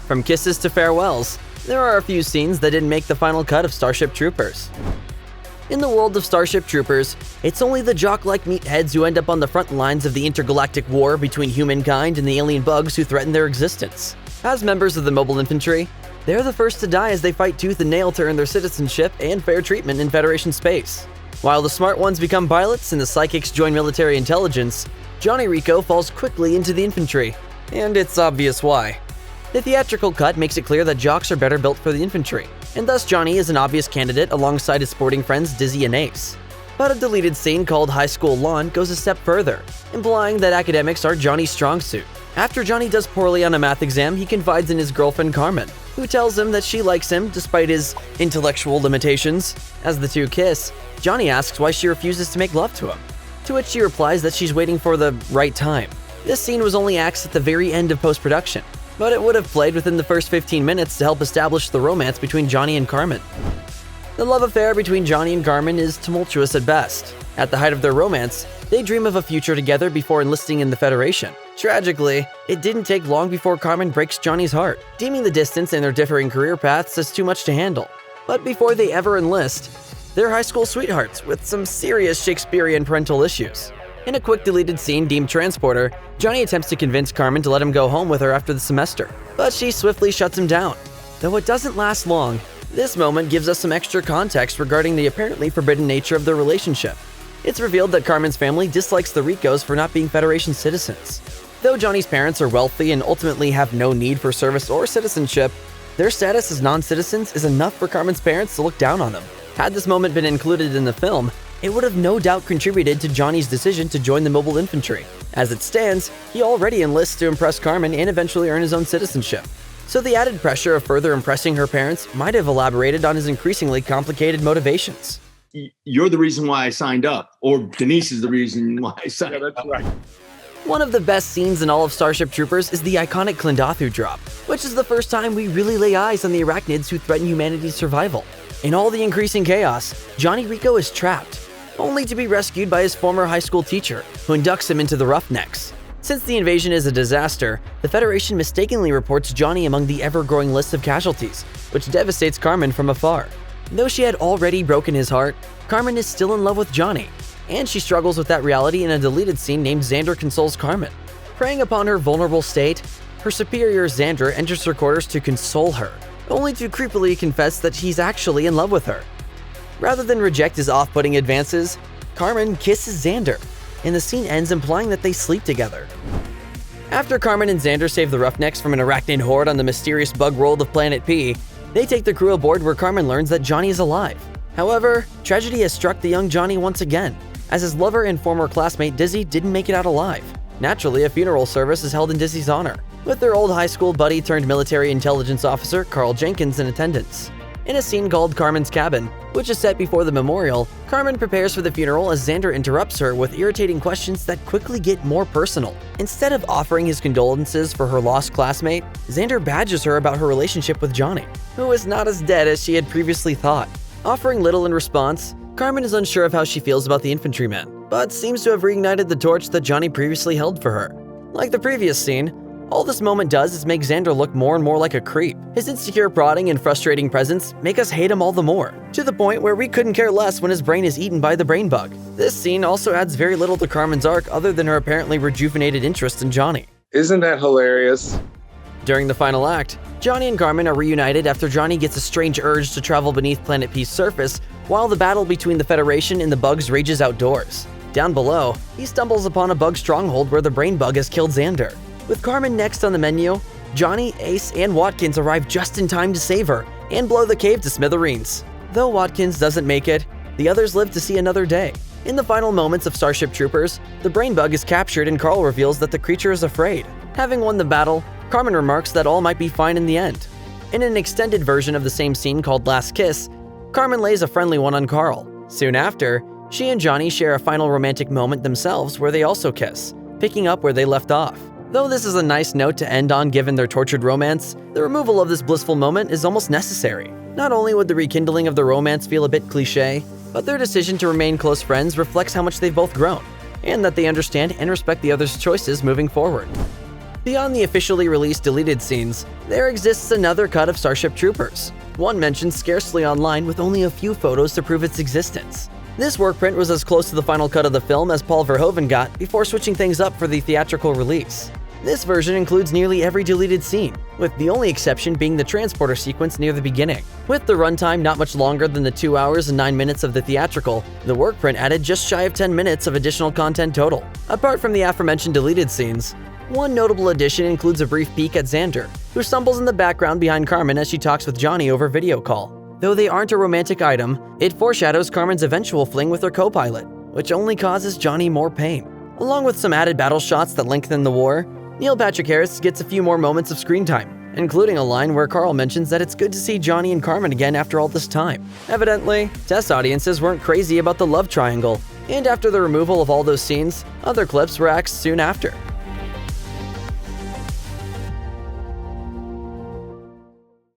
From kisses to farewells, there are a few scenes that didn't make the final cut of Starship Troopers. In the world of Starship Troopers, it's only the jock-like meatheads who end up on the front lines of the intergalactic war between humankind and the alien bugs who threaten their existence. As members of the mobile infantry, they're the first to die as they fight tooth and nail to earn their citizenship and fair treatment in Federation space. While the smart ones become pilots and the psychics join military intelligence, Johnny Rico falls quickly into the infantry, and it's obvious why. The theatrical cut makes it clear that jocks are better built for the infantry, and thus Johnny is an obvious candidate alongside his sporting friends Dizzy and Ace. But a deleted scene called High School Lawn goes a step further, implying that academics are Johnny's strong suit. After Johnny does poorly on a math exam, he confides in his girlfriend Carmen, who tells him that she likes him despite his intellectual limitations. As the two kiss, Johnny asks why she refuses to make love to him, to which she replies that she's waiting for the right time. This scene was only axed at the very end of post-production, but it would have played within the first 15 minutes to help establish the romance between Johnny and Carmen. The love affair between Johnny and Carmen is tumultuous at best. At the height of their romance, they dream of a future together before enlisting in the Federation. Tragically, it didn't take long before Carmen breaks Johnny's heart, deeming the distance and their differing career paths as too much to handle. But before they ever enlist, they're high school sweethearts with some serious Shakespearean parental issues. In a quick deleted scene deemed Transporter, Johnny attempts to convince Carmen to let him go home with her after the semester, but she swiftly shuts him down. Though it doesn't last long, this moment gives us some extra context regarding the apparently forbidden nature of their relationship. It's revealed that Carmen's family dislikes the Ricos for not being Federation citizens. Though Johnny's parents are wealthy and ultimately have no need for service or citizenship, their status as non-citizens is enough for Carmen's parents to look down on them. Had this moment been included in the film, it would have no doubt contributed to Johnny's decision to join the mobile infantry. As it stands, he already enlists to impress Carmen and eventually earn his own citizenship. So the added pressure of further impressing her parents might have elaborated on his increasingly complicated motivations. You're the reason why I signed up, or Denise is the reason why I signed up. Yeah, that's right. One of the best scenes in all of Starship Troopers is the iconic Klendathu drop, which is the first time we really lay eyes on the arachnids who threaten humanity's survival. In all the increasing chaos, Johnny Rico is trapped, only to be rescued by his former high school teacher, who inducts him into the Roughnecks. Since the invasion is a disaster, the Federation mistakenly reports Johnny among the ever-growing list of casualties, which devastates Carmen from afar. Though she had already broken his heart, Carmen is still in love with Johnny, and she struggles with that reality in a deleted scene named Zander Consoles Carmen. Preying upon her vulnerable state, her superior Zander enters her quarters to console her, only to creepily confess that he's actually in love with her. Rather than reject his off-putting advances, Carmen kisses Zander, and the scene ends implying that they sleep together. After Carmen and Zander save the Roughnecks from an arachnid horde on the mysterious bug world of Planet P, they take the crew aboard where Carmen learns that Johnny is alive. However, tragedy has struck the young Johnny once again, as his lover and former classmate Dizzy didn't make it out alive. Naturally, a funeral service is held in Dizzy's honor, with their old high school buddy turned military intelligence officer Carl Jenkins in attendance. In a scene called Carmen's Cabin, which is set before the memorial, Carmen prepares for the funeral as Zander interrupts her with irritating questions that quickly get more personal. Instead of offering his condolences for her lost classmate, Zander badgers her about her relationship with Johnny, who is not as dead as she had previously thought. Offering little in response, Carmen is unsure of how she feels about the infantryman, but seems to have reignited the torch that Johnny previously held for her. Like the previous scene, all this moment does is make Zander look more and more like a creep. His insecure prodding and frustrating presence make us hate him all the more, to the point where we couldn't care less when his brain is eaten by the brain bug. This scene also adds very little to Carmen's arc other than her apparently rejuvenated interest in Johnny. Isn't that hilarious? During the final act, Johnny and Carmen are reunited after Johnny gets a strange urge to travel beneath Planet P's surface while the battle between the Federation and the bugs rages outdoors. Down below, he stumbles upon a bug stronghold where the brain bug has killed Zander. With Carmen next on the menu, Johnny, Ace, and Watkins arrive just in time to save her and blow the cave to smithereens. Though Watkins doesn't make it, the others live to see another day. In the final moments of Starship Troopers, the brain bug is captured and Carl reveals that the creature is afraid. Having won the battle, Carmen remarks that all might be fine in the end. In an extended version of the same scene called Last Kiss, Carmen lays a friendly one on Carl. Soon after, she and Johnny share a final romantic moment themselves where they also kiss, picking up where they left off. Though this is a nice note to end on given their tortured romance, the removal of this blissful moment is almost necessary. Not only would the rekindling of the romance feel a bit cliché, but their decision to remain close friends reflects how much they've both grown, and that they understand and respect the other's choices moving forward. Beyond the officially released deleted scenes, there exists another cut of Starship Troopers, one mentioned scarcely online with only a few photos to prove its existence. This workprint was as close to the final cut of the film as Paul Verhoeven got before switching things up for the theatrical release. This version includes nearly every deleted scene, with the only exception being the transporter sequence near the beginning. With the runtime not much longer than the 2 hours and 9 minutes of the theatrical, the workprint added just shy of 10 minutes of additional content total. Apart from the aforementioned deleted scenes, one notable addition includes a brief peek at Zander, who stumbles in the background behind Carmen as she talks with Johnny over video call. Though they aren't a romantic item, it foreshadows Carmen's eventual fling with her co-pilot, which only causes Johnny more pain. Along with some added battle shots that lengthen the war, Neil Patrick Harris gets a few more moments of screen time, including a line where Carl mentions that it's good to see Johnny and Carmen again after all this time. Evidently, test audiences weren't crazy about the love triangle, and after the removal of all those scenes, other clips were axed soon after.